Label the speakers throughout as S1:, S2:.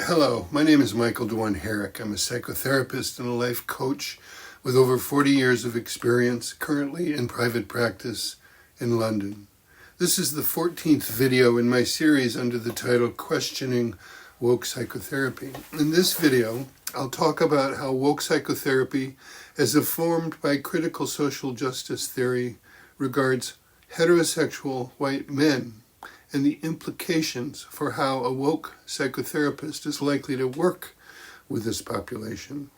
S1: Hello, my name is Michael Dewan Herrick. I'm a psychotherapist and a life coach with over 40 years of experience, currently in private practice in London. This is the 14th video in my series under the title Questioning Woke Psychotherapy. In this video, I'll talk about how woke psychotherapy, as informed by critical social justice theory, regards heterosexual white men and the implications for how a woke psychotherapist is likely to work with this population.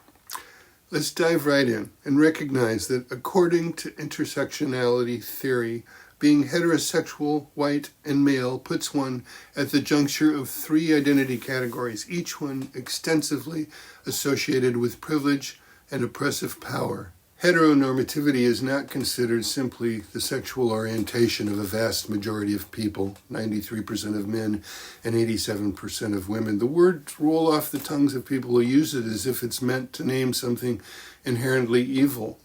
S1: Let's dive right in and recognize that according to intersectionality theory, being heterosexual, white, and male puts one at the juncture of three identity categories, each one extensively associated with privilege and oppressive power. Heteronormativity is not considered simply the sexual orientation of a vast majority of people, 93% of men and 87% of women. The words roll off the tongues of people who use it as if it's meant to name something inherently evil,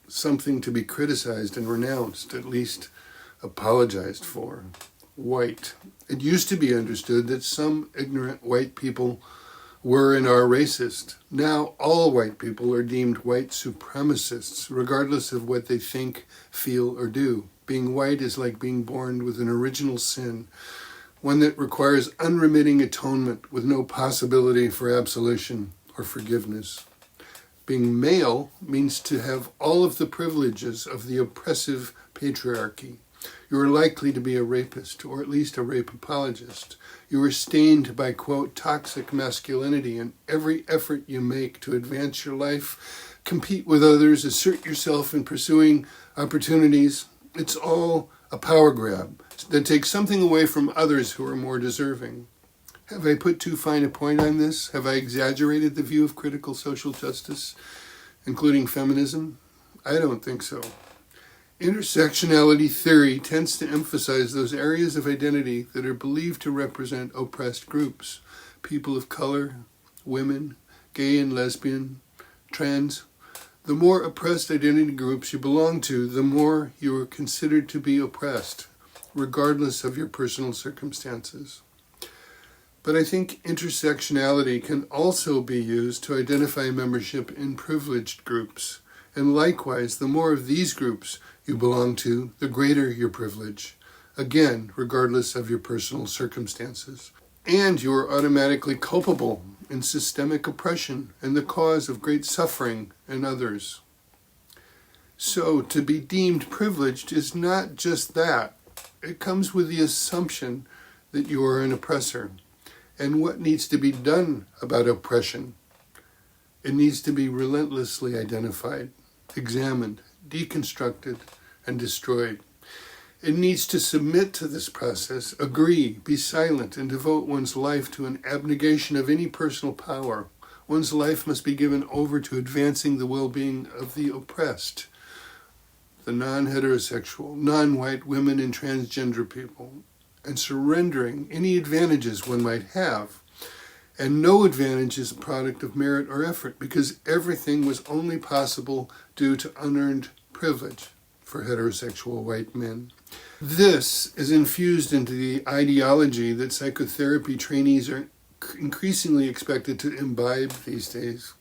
S1: something to be criticized and renounced, at least apologized for. White. It used to be understood that some ignorant white people were and are racist. Now all white people are deemed white supremacists, regardless of what they think, feel, or do. Being white is like being born with an original sin, one that requires unremitting atonement with no possibility for absolution or forgiveness. Being male means to have all of the privileges of the oppressive patriarchy. You are likely to be a rapist, or at least a rape apologist. You are stained by, quote, toxic masculinity, and every effort you make to advance your life, compete with others, assert yourself in pursuing opportunities, it's all a power grab that takes something away from others who are more deserving. Have I put too fine a point on this? Have I exaggerated the view of critical social justice, including feminism? I don't think so. Intersectionality theory tends to emphasize those areas of identity that are believed to represent oppressed groups, people of color, women, gay and lesbian, trans. The more oppressed identity groups you belong to, the more you are considered to be oppressed, regardless of your personal circumstances. But I think intersectionality can also be used to identify membership in privileged groups. And likewise, the more of these groups you belong to, the greater your privilege. Again, regardless of your personal circumstances. And you are automatically culpable in systemic oppression and the cause of great suffering in others. So, to be deemed privileged is not just that. It comes with the assumption that you are an oppressor. And what needs to be done about oppression? It needs to be relentlessly identified, examined, deconstructed, and destroyed. It needs to submit to this process, agree, be silent, and devote one's life to an abnegation of any personal power. One's life must be given over to advancing the well-being of the oppressed, the non-heterosexual, non-white women and transgender people, and surrendering any advantages one might have. And no advantage is a product of merit or effort, because everything was only possible due to unearned privilege for heterosexual white men. This is infused into the ideology that psychotherapy trainees are increasingly expected to imbibe these days.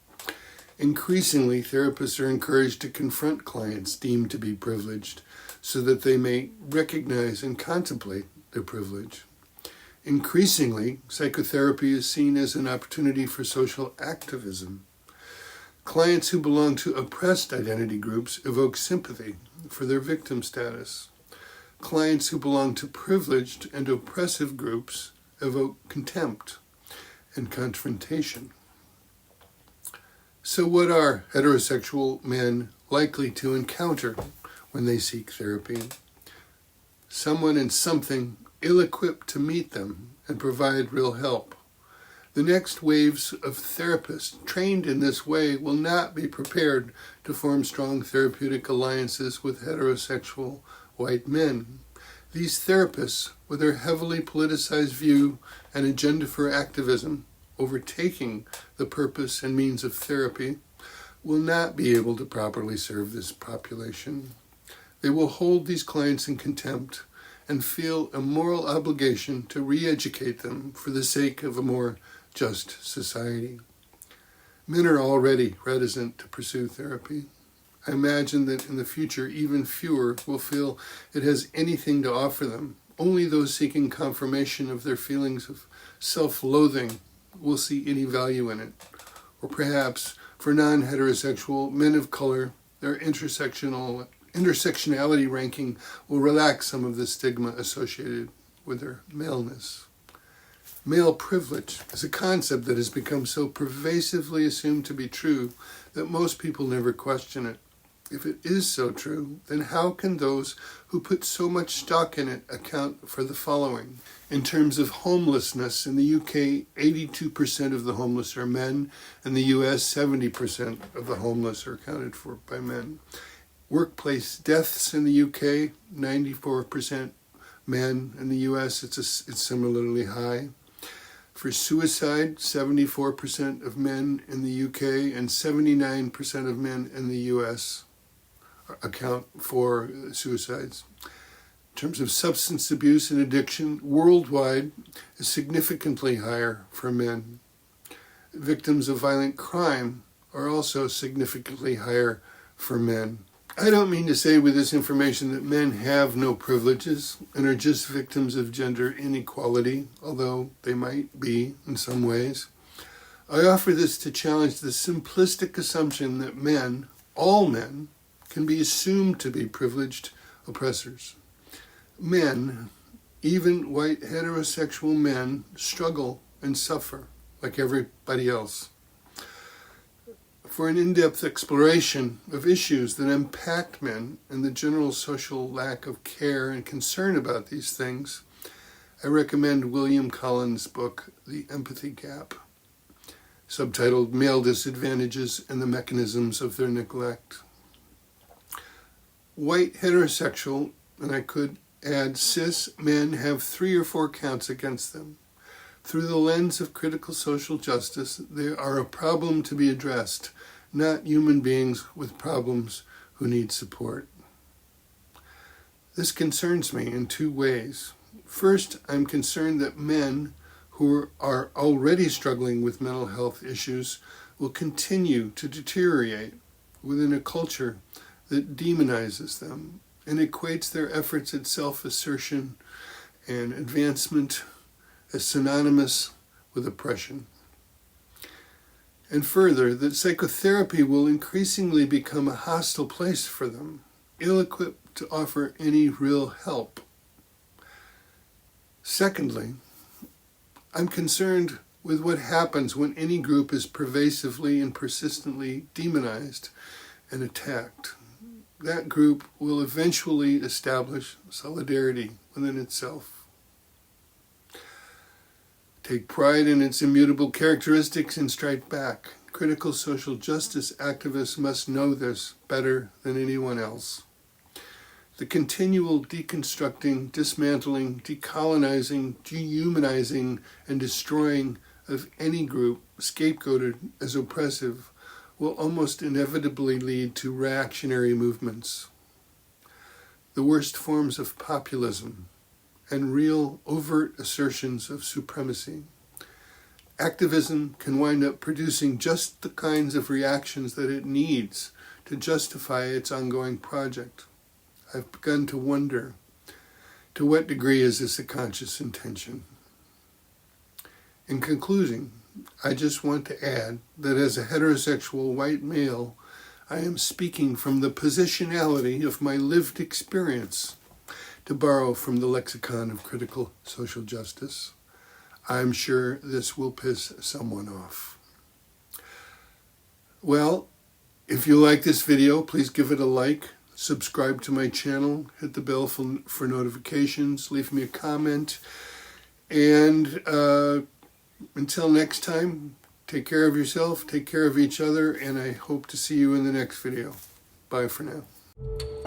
S1: Increasingly, therapists are encouraged to confront clients deemed to be privileged so that they may recognize and contemplate their privilege. Increasingly, psychotherapy is seen as an opportunity for social activism. Clients who belong to oppressed identity groups evoke sympathy for their victim status. Clients who belong to privileged and oppressive groups evoke contempt and confrontation. So what are heterosexual men likely to encounter when they seek therapy? Someone and something ill-equipped to meet them and provide real help. The next waves of therapists trained in this way will not be prepared to form strong therapeutic alliances with heterosexual white men. These therapists, with their heavily politicized view and agenda for activism overtaking the purpose and means of therapy, will not be able to properly serve this population. They will hold these clients in contempt and feel a moral obligation to re-educate them for the sake of a more just society. Men are already reticent to pursue therapy. I imagine that in the future, even fewer will feel it has anything to offer them. Only those seeking confirmation of their feelings of self-loathing will see any value in it. Or perhaps, for non-heterosexual men of color, their intersectionality ranking will relax some of the stigma associated with their maleness. Male privilege is a concept that has become so pervasively assumed to be true that most people never question it. If it is so true, then how can those who put so much stock in it account for the following? In terms of homelessness, in the UK, 82% of the homeless are men. In the US, 70% of the homeless are accounted for by men. Workplace deaths in the UK, 94% men. In the US, it's similarly high. For suicide, 74% of men in the UK and 79% of men in the US account for suicides. In terms of substance abuse and addiction, worldwide is significantly higher for men. Victims of violent crime are also significantly higher for men. I don't mean to say with this information that men have no privileges and are just victims of gender inequality, although they might be in some ways. I offer this to challenge the simplistic assumption that men, all men, can be assumed to be privileged oppressors. Men, even white heterosexual men, struggle and suffer like everybody else. For an in-depth exploration of issues that impact men and the general social lack of care and concern about these things, I recommend William Collins' book, The Empathy Gap, subtitled Male Disadvantages and the Mechanisms of Their Neglect. White heterosexual, and I could add cis men, have 3 or 4 counts against them. Through the lens of critical social justice, they are a problem to be addressed, not human beings with problems who need support. This concerns me in 2 ways. First, I'm concerned that men who are already struggling with mental health issues will continue to deteriorate within a culture that demonizes them and equates their efforts at self-assertion and advancement as synonymous with oppression. And further, that psychotherapy will increasingly become a hostile place for them, ill-equipped to offer any real help. Secondly, I'm concerned with what happens when any group is pervasively and persistently demonized and attacked. That group will eventually establish solidarity within itself, take pride in its immutable characteristics, and strike back. Critical social justice activists must know this better than anyone else. The continual deconstructing, dismantling, decolonizing, dehumanizing, and destroying of any group scapegoated as oppressive will almost inevitably lead to reactionary movements. The worst forms of populism and real overt assertions of supremacy. Activism can wind up producing just the kinds of reactions that it needs to justify its ongoing project. I've begun to wonder, to what degree is this a conscious intention? In concluding, I just want to add that as a heterosexual white male, I am speaking from the positionality of my lived experience, to borrow from the lexicon of critical social justice. I'm sure this will piss someone off. Well, if you like this video, please give it a like, subscribe to my channel, hit the bell for notifications, leave me a comment, and until next time, take care of yourself, take care of each other, and I hope to see you in the next video. Bye for now.